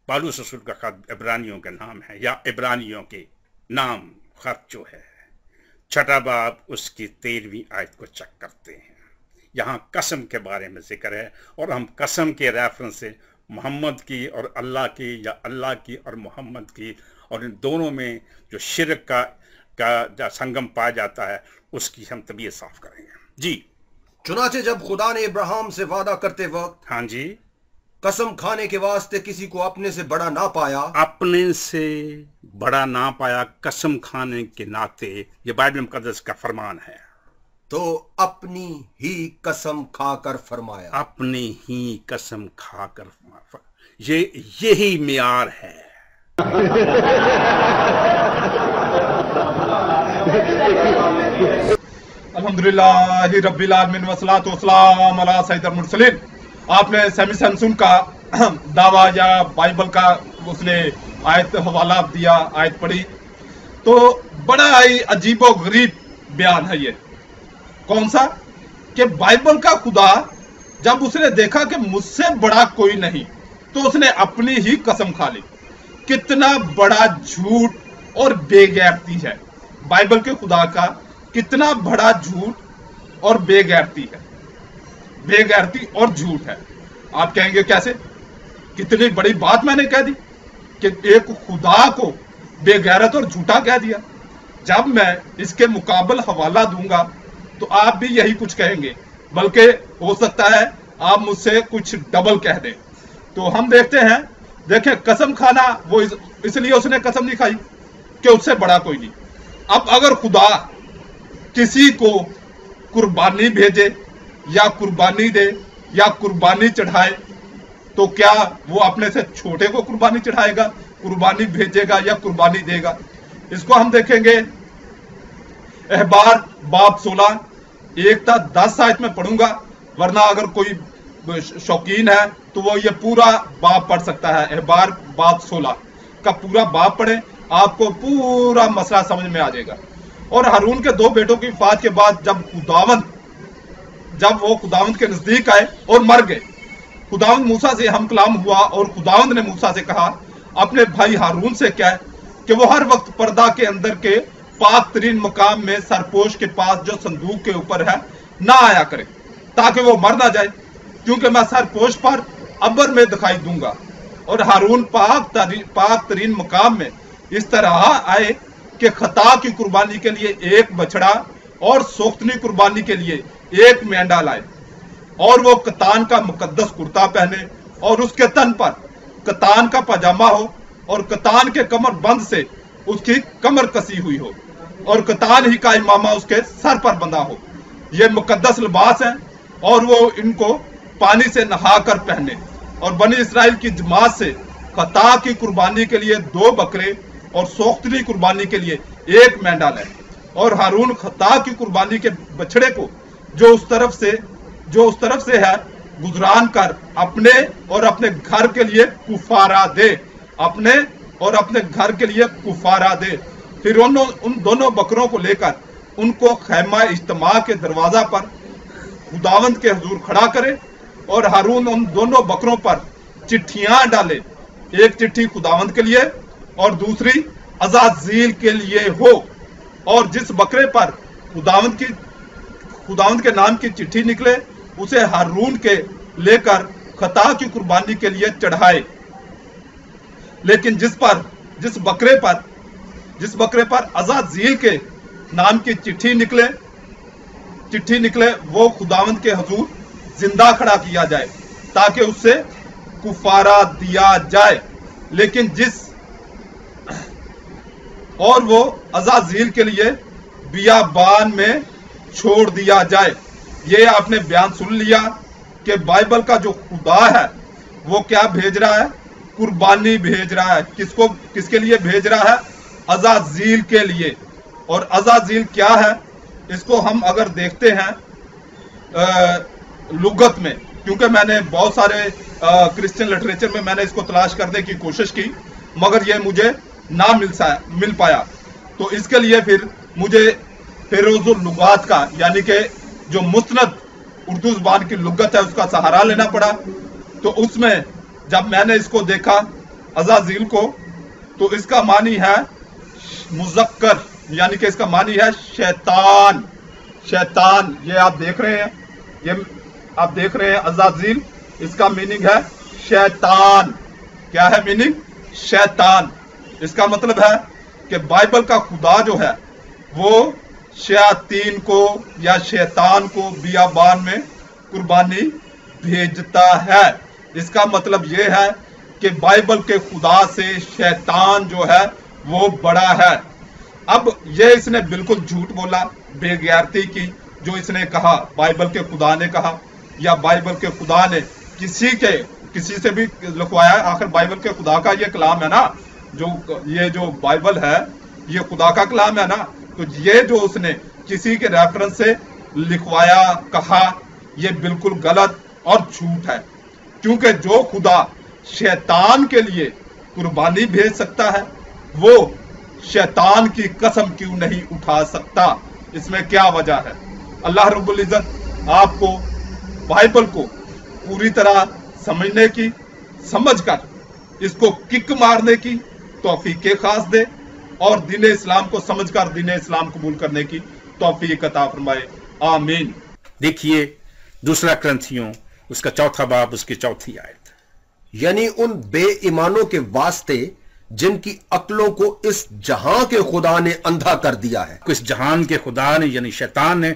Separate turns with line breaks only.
पालूस रसूल का खत इब्रानियों का नाम है, या इब्रानियों के नाम खत जो है, छठा बाब उसकी 13वीं आयत को चेक करते हैं। यहाँ कसम के बारे में जिक्र है, और हम कसम के रेफरेंस से मोहम्मद की और अल्लाह की, या अल्लाह की और मोहम्मद की, और इन दोनों में जो शिरक का संगम पाया जाता है, उसकी हम तबीयत साफ करेंगे। जी।
चुनाचे जब खुदा ने इब्राहिम से वादा करते वक्त,
हाँ जी,
कसम खाने के वास्ते किसी को अपने से बड़ा ना पाया,
अपने से बड़ा ना पाया कसम खाने के नाते, ये बाइबल मुकद्दस का फरमान है,
तो अपनी ही कसम खाकर फरमाया।
अपनी ही कसम खाकर, यही मियार है।
अल्हम्दुलिल्लाहि रब्बिल आलमीन वस्सलातु वस्सलाम अला सय्यिदिल मुरसलीन। आपने सैमी सैमसून का दावा या बाइबल का उसने आयत हवाला दिया, आयत पढ़ी, तो बड़ा ही अजीबो गरीब बयान है ये। कौन सा? कि बाइबल का खुदा जब उसने देखा कि मुझसे बड़ा कोई नहीं, तो उसने अपनी ही कसम खा ली। कितना बड़ा झूठ और बेगैरती है बाइबल के खुदा का, कितना बड़ा झूठ और बेगैरती है, बेगैरती और झूठ है। आप कहेंगे कैसे? कितनी बड़ी बात मैंने कह दी कि एक खुदा को बेगैरत और झूठा कह दिया। जब मैं इसके मुकाबल हवाला दूंगा तो आप भी यही कुछ कहेंगे, बल्कि हो सकता है आप मुझसे कुछ डबल कह दें। तो हम देखते हैं, देखें, कसम खाना, वो इसलिए उसने कसम नहीं खाई कि उससे बड़ा कोई नहीं। अब अगर खुदा किसी को कुर्बानी भेजे या कुर्बानी दे या कुर्बानी चढ़ाए, तो क्या वो अपने से छोटे को कुर्बानी चढ़ाएगा, कुर्बानी भेजेगा या कुर्बानी देगा? इसको हम देखेंगे अहबार बाब 16, 1-10 आयत में पढ़ूंगा, वरना अगर कोई शौकीन है तो वो ये पूरा बाब पढ़ सकता है। अहबार बाब 16 का पूरा बाब पढ़े, आपको पूरा मसला समझ में आ जाएगा। और हारून के 2 बेटों की वफात के बाद जब वो खुदावंद के नजदीक आए और मर गए, खुदावंद मूसा से हम कलाम हुआ, और खुदावंद ने मूसा से कहा अपने भाई हारून से क्या है कि वो हर वक्त पर्दा के अंदर के पाक तरीन मकाम में सरपोश के पास जो संदूक के ऊपर है ना आया करे, ताकि वो मर ना जाए, क्योंकि मैं सरपोश पर अबर में दिखाई दूंगा। और हारून पाक तरीन मकाम में इस तरह आए कि खता की कुर्बानी के लिए 1 बछड़ा और सोख्तनी कुर्बानी के लिए 1 मेंढा लाए, और वो कतान का मुकद्दस कुर्ता पहने, और उसके तन पर कतान का पजामा हो, और कतान के कमर बंद से उसकी कमर कसी हुई हो, और कतान ही का इमामा उसके सर पर बंधा हो। ये मुकद्दस लिबास है, और वो इनको पानी से नहाकर पहने। और बनी इस्राएल की जमात से खता की कुर्बानी के लिए 2 बकरे और सोख्तनी कुर्बानी के लिए 1 मेंढा लाए। और हारून खता की कुर्बानी के बछड़े को जो उस तरफ से है गुजरान कर अपने और अपने घर के लिए कुफारा दे, अपने और अपने घर के लिए कुफारा दे। फिर उन दोनों बकरों को लेकर उनको खैमा इज्तिमा के दरवाजा पर खुदावंद के हुजूर खड़ा करे, और हारून उन दोनों बकरों पर चिट्ठियां डाले, 1 चिट्ठी खुदावंद के लिए और दूसरी अज़ाज़ील के लिए हो। और जिस बकरे पर खुदावंद के नाम की चिट्ठी निकले, उसे हारून के लेकर खता की कुर्बानी के लिए चढ़ाए। लेकिन जिस बकरे पर अज़ाज़ील के नाम की चिट्ठी निकले वो खुदावंद के हुजूर जिंदा खड़ा किया जाए, ताकि उससे कुफारा दिया जाए। लेकिन वो अज़ाज़ील के लिए बियाबान में छोड़ दिया जाए। ये आपने बयान सुन लिया कि बाइबल का जो खुदा है वो क्या भेज रहा है? कुर्बानी भेज रहा है। किसके लिए भेज रहा है? अज़ाज़ील के लिए। और अज़ाज़ील क्या है? इसको हम अगर देखते हैं लुगत में, क्योंकि मैंने बहुत सारे क्रिश्चियन लिटरेचर में मैंने इसको तलाश करने की कोशिश की, मगर ये मुझे ना मिल पाया। तो इसके लिए फिर मुझे फेरोज़ुल लुगात का, यानी कि जो मुस्तनद उर्दू ज़बान की लुगत है, उसका सहारा लेना पड़ा। तो उसमें जब मैंने इसको देखा, अजाजील को, तो इसका मानी है मुजक्कर, यानी कि इसका मानी है शैतान। शैतान, ये आप देख रहे हैं, ये आप देख रहे हैं अजाजील, इसका मीनिंग है शैतान। क्या है मीनिंग? शैतान। इसका मतलब है कि बाइबल का खुदा जो है वो शैतान को या शैतान को बियाबान में कुर्बानी भेजता है। इसका मतलब ये है कि बाइबल के खुदा से शैतान जो है वो बड़ा है। अब ये इसने बिल्कुल झूठ बोला, बेगैरती की, जो इसने कहा बाइबल के खुदा ने कहा, या बाइबल के खुदा ने किसी से भी लिखवाया। आखिर बाइबल के खुदा का ये कलाम है ना, जो बाइबल है ये खुदा का कलाम है ना, तो ये जो उसने किसी के रेफरेंस से लिखवाया, कहा, ये बिल्कुल गलत और झूठ है। क्योंकि जो खुदा शैतान के लिए कुर्बानी भेज सकता है वो शैतान की कसम क्यों नहीं उठा सकता? इसमें क्या वजह है? अल्लाह रब्बुल इज्जत आपको बाइबल को पूरी तरह समझने की, समझकर इसको किक मारने की तौफीक खास दे, और दीन इस्लाम को समझकर दीन इस्लाम कबूल करने की तौफीक अता फरमाए। आमीन।
देखिए दूसरा ग्रंथियों उसका 4 बाब उसकी 4 आयत,
यानी उन बेईमानों के वास्ते जिनकी अक्लों को इस जहां के खुदा ने अंधा कर दिया है।
इस जहान के खुदा ने यानी शैतान ने